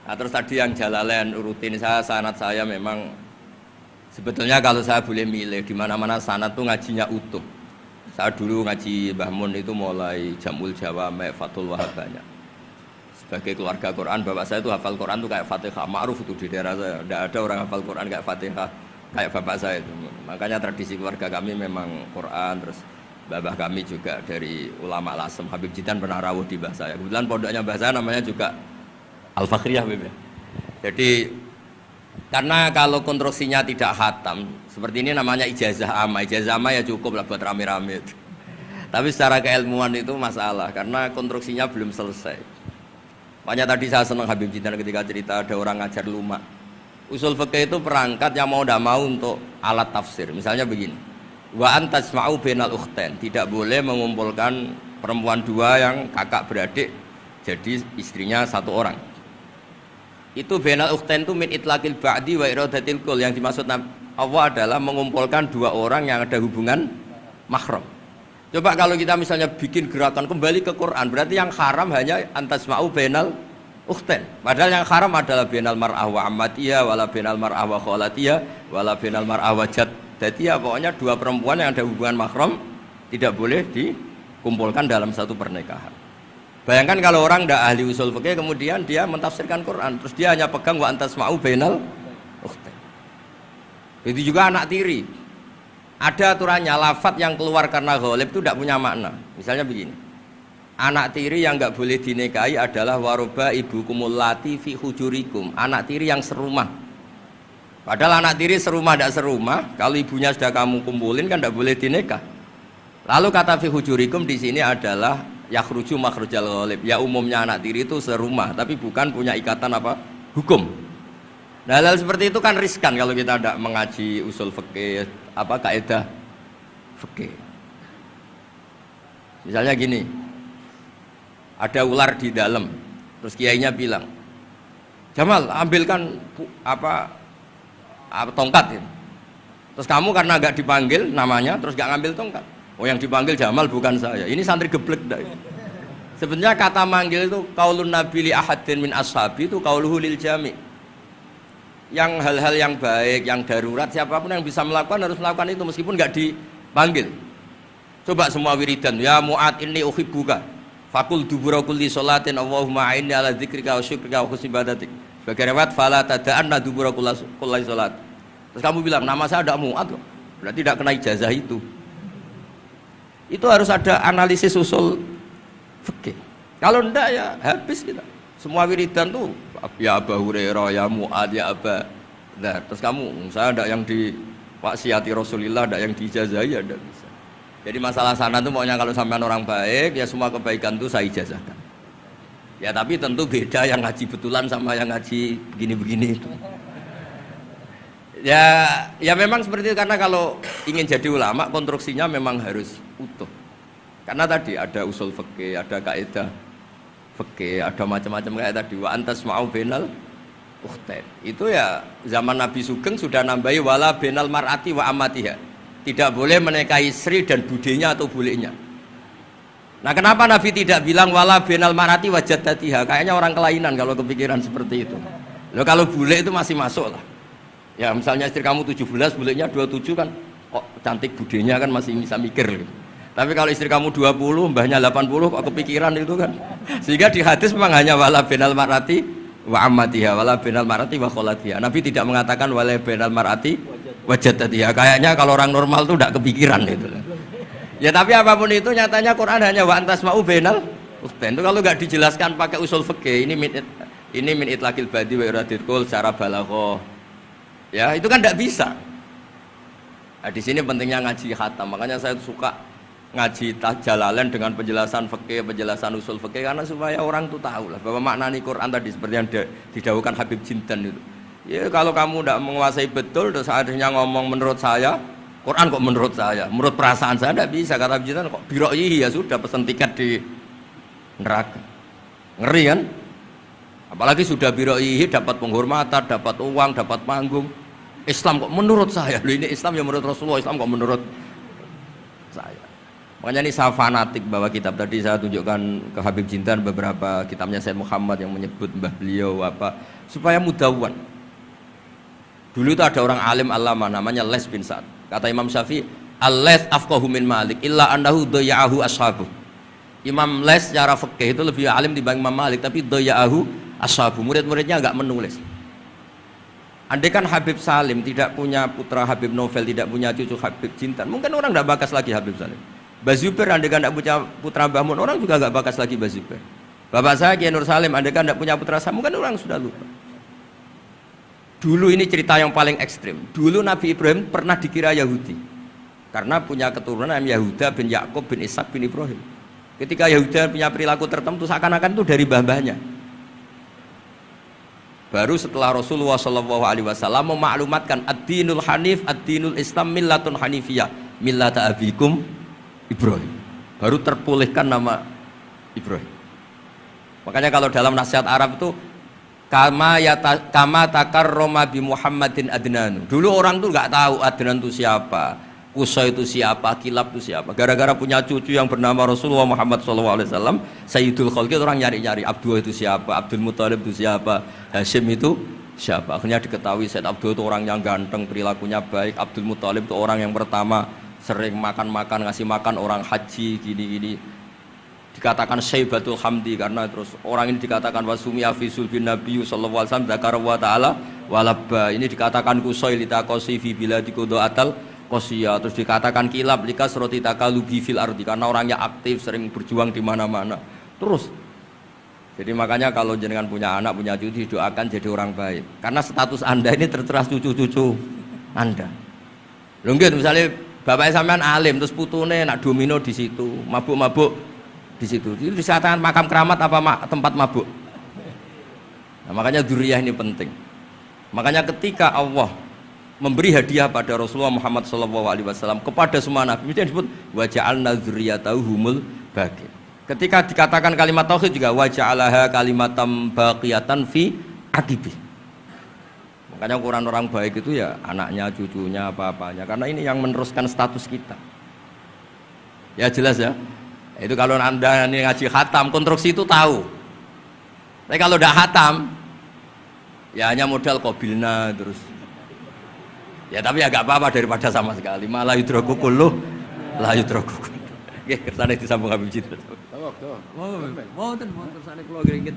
Nah, terus tadi yang Jalalain rutin sanad saya memang sebetulnya kalau saya boleh milih di mana-mana sanad tuh ngajinya utuh. Saya dulu ngaji Mbah Mun itu mulai Jamul Jawami, Fathul Wahab banyak. Sebagai keluarga Quran, bapak saya itu hafal Quran tuh kayak Fatihah, ma'ruf itu di daerah saya. Tidak ada orang hafal Quran kayak Fatihah kayak bapak saya itu. Makanya tradisi keluarga kami memang Quran. Terus babah kami juga dari ulama Lasem, Habib Jidan pernah rawuh di mbah saya. Kebetulan pondoknya mbah saya namanya juga Al-Fakhriyah, Habib. Jadi karena kalau konstruksinya tidak khatam, seperti ini namanya ijazah amma. Ijazah amma ya cukup lah buat rame-rame. Tapi secara keilmuan itu masalah karena konstruksinya belum selesai. Makanya tadi saya senang Habib Jidan ketika cerita ada orang ngajar lumak. Usul fikih itu perangkat yang mau tidak mau untuk alat tafsir. Misalnya begini, wa antasma'u bainal ukhtain, tidak boleh mengumpulkan perempuan dua yang kakak beradik jadi istrinya satu orang. Itu bainal ukhtain itu min itlaqil ba'di wa iradatil kul, yang dimaksud Allah adalah mengumpulkan dua orang yang ada hubungan mahram. Coba kalau kita misalnya bikin gerakan kembali ke Quran, berarti yang haram hanya antasma'u bainal ukhtain. Padahal yang haram adalah bainal mar'ah wa ammatiyah, wala bainal mar'ah wa khalatiyah, wala bainal mar'ah wa jaddatiyah. Pokoknya dua perempuan yang ada hubungan mahram tidak boleh dikumpulkan dalam satu pernikahan. Bayangkan kalau orang tidak ahli usul fikih kemudian dia mentafsirkan Quran, terus dia hanya pegang wa antasma'u bainal ukhtain. Itu juga anak tiri. Ada aturannya, lafadz yang keluar karena ghalib itu tidak punya makna. Misalnya begini, anak tiri yang nggak boleh dinikahi adalah waroba ibukumul lati fi hujurikum, anak tiri yang serumah. Padahal anak tiri serumah tidak serumah, kalau ibunya sudah kamu kumpulin kan tidak boleh dinikah. Lalu kata fi hujurikum di sini adalah yakhruju makhrujal ghalib. Ya umumnya anak tiri itu serumah, tapi bukan punya ikatan apa? Hukum. Nah, hal seperti itu kan riskan kalau kita tidak mengaji usul fikih, apa kaidah fikih. Misalnya gini, ada ular di dalam, terus kiainya bilang, Jamal ambilkan tongkat. Terus kamu karena nggak dipanggil namanya, terus nggak ngambil tongkat. Oh yang dipanggil Jamal bukan saya. Ini santri geblek dah. Sebenarnya kata manggil itu qaulun nabi li ahadin min ashabi itu qauluhu lil jami'. Yang hal-hal yang baik, yang darurat, siapapun yang bisa melakukan harus melakukan itu meskipun nggak dipanggil. Coba semua wiridan, ya Mu'ad inni uhibbuka fakul dubura kulli sholatin Allahumma a'inni ala dzikrika wa syukrika wa husni ibadatik. Sebagai riwayat fala tada'anna dubura kulli sholat. Terus kamu bilang nama saya ada Mu'ad loh, berarti tidak kena ijazah itu. Itu harus ada analisis usul fikih. Kalau enggak ya habis kita. Semua wiridan tuh ya Abu Hurairah, ya Mu'ad, ya Aba. Nah, terus kamu, saya ada yang di waksiati Rasulullah, ada yang diijazahi, ya tidak bisa. Jadi masalah sana tuh maunya kalau sampean orang baik, ya semua kebaikan tuh saya ijazahkan. Ya tapi tentu beda yang ngaji betulan sama yang ngaji begini-begini itu. Ya memang seperti itu, karena kalau ingin jadi ulama konstruksinya memang harus utuh. Karena tadi ada usul fikih, ada kaidah fikih, ada macam-macam kayak tadi wa antasma'u bainal ukhtain. Itu ya zaman Nabi Sugeng sudah nambahi wala bainal mar'ati wa amatiha. Tidak boleh menikahi istri dan budenya atau bulenya. Nah, kenapa Nabi tidak bilang wala bainal mar'ati wa jaddatiha? Kayaknya orang kelainan kalau kepikiran seperti itu. Loh, kalau bule itu masih masuk lah. Ya misalnya istri kamu 17, bulenya 27 kan kok cantik, budenya kan masih bisa mikir gitu. Tapi kalau istri kamu 20, mbahnya 80, kok kepikiran itu kan. Sehingga di hadis memang hanya wala bainal mar'ati wa ammatiha, wala bainal mar'ati wa kholatiha. Nabi tidak mengatakan wala bainal mar'ati wa jaddatiha. Kayaknya kalau orang normal tuh tidak kepikiran itu. Ya tapi apapun itu nyatanya Quran hanya wa antasma'u bainal ukhtain. Itu kalau nggak dijelaskan pakai usul fikih, ini min itlaqil badi wa iradil kul secara balaghah. Ya, itu kan tidak bisa. Nah, di sini pentingnya ngaji khatam. Makanya saya suka ngaji Jalalain dengan penjelasan fikih, penjelasan usul fikih, karena supaya orang itu tahu lah bahwa maknani Quran tadi seperti yang didahulukan Habib Jinten itu. Ya kalau kamu tidak menguasai betul, terus akhirnya ngomong menurut saya, Quran kok menurut saya, menurut perasaan saya tidak bisa. Kata Habib Jinten kok biroyi ya sudah pesen tiket di neraka. Ngeri kan? Apalagi sudah biroyi dapat penghormatan, dapat uang, dapat panggung. Islam kok menurut saya, loh ini Islam yang menurut Rasulullah, Islam kok menurut saya. Makanya ini saya fanatik bahwa kitab tadi saya tunjukkan ke Habib Jintan beberapa kitabnya Said Muhammad yang menyebut mbah beliau apa supaya mudawan. Dulu itu ada orang alim alama namanya Les bin Sa'ad. Kata Imam Syafi'i, "Al-Laits afqahu min Malik illa annahu dayya'ahu ashabu." Imam Les secara fikih itu lebih alim dibanding Imam Malik, tapi dayya'ahu ashabu. Murid-muridnya enggak menulis. Andai kan Habib Salim tidak punya putra Habib Novel, tidak punya cucu Habib Jintan, mungkin orang enggak bakas lagi Habib Salim. Bazuber andai kan enggak punya putra Mbah Mun, orang juga enggak bakas lagi Bazuber. Bapak saya Kiai Nur Salim andai kan enggak punya putra saya, mungkin orang sudah lupa. Dulu ini cerita yang paling ekstrim. Dulu Nabi Ibrahim pernah dikira Yahudi karena punya keturunan Yahuda bin Yakub bin Ishak bin Ibrahim. Ketika Yahuda punya perilaku tertentu seakan-akan itu dari mbah-mbahnya. Baru setelah Rasulullah SAW memaklumatkan ad-dinul hanif, ad-dinul Islam millatun hanifiyah, millata abikum Ibrahim. Baru terpulihkan nama Ibrahim. Makanya kalau dalam nasihat Arab itu kama takarroma bi Muhammadin Adnan. Dulu orang tuh nggak tahu Adnan itu siapa, Qusay itu siapa, Kilab itu siapa. Gara-gara punya cucu yang bernama Rasulullah Muhammad SAW, Sayyidul Khalqi, orang nyari-nyari Abdul itu siapa, Abdul Muthalib itu siapa, Hashim itu siapa. Akhirnya diketahui Sayyid Abdul itu orang yang ganteng, perilakunya baik. Abdul Muthalib itu orang yang pertama sering makan-makan, ngasih makan orang haji gini-gini. Dikatakan Syaibatul Hamdi karena terus orang ini dikatakan wasumia fi sulbin Nabi sallallahu alaihi wasallam dzakara wa ta'ala walabba. Ini dikatakan Qusay litaqasi fi biladi qudaatal qasiyah. Terus dikatakan Kilab likasrati takalubi fil ardi karena orangnya aktif, sering berjuang di mana-mana. Terus jadi makanya kalau jenengan punya anak, punya cucu, doakan jadi orang baik. Karena status Anda ini tertera cucu-cucu Anda. Lho nggih misalnya bapak sampean alim terus putune nak domino di situ, mabuk-mabuk di situ. Itu disatakan makam keramat apa tempat mabuk. Nah, makanya dzurriyyah ini penting. Makanya ketika Allah memberi hadiah pada Rasulullah Muhammad SAW kepada semua nabi, itu yang disebut wa ja'alna dzurriyyatahu humul baqin. Ketika dikatakan kalimat tauhid juga wa ja'alaha kalimatam baqiyatan fi aqibi. Makanya ukuran orang baik itu ya anaknya, cucunya, apa-apanya. Karena ini yang meneruskan status kita. Ya jelas ya. Itu kalau Anda ini ngaji khatam, konstruksi itu tahu. Tapi kalau tidak khatam, ya hanya modal qabilna terus. Ya tapi agak apa-apa daripada sama sekali. Malah yudraku kulluh, la yudraku kulluh. Nggih, kersane disambung Habib Jinten. Mau kersane kula nggih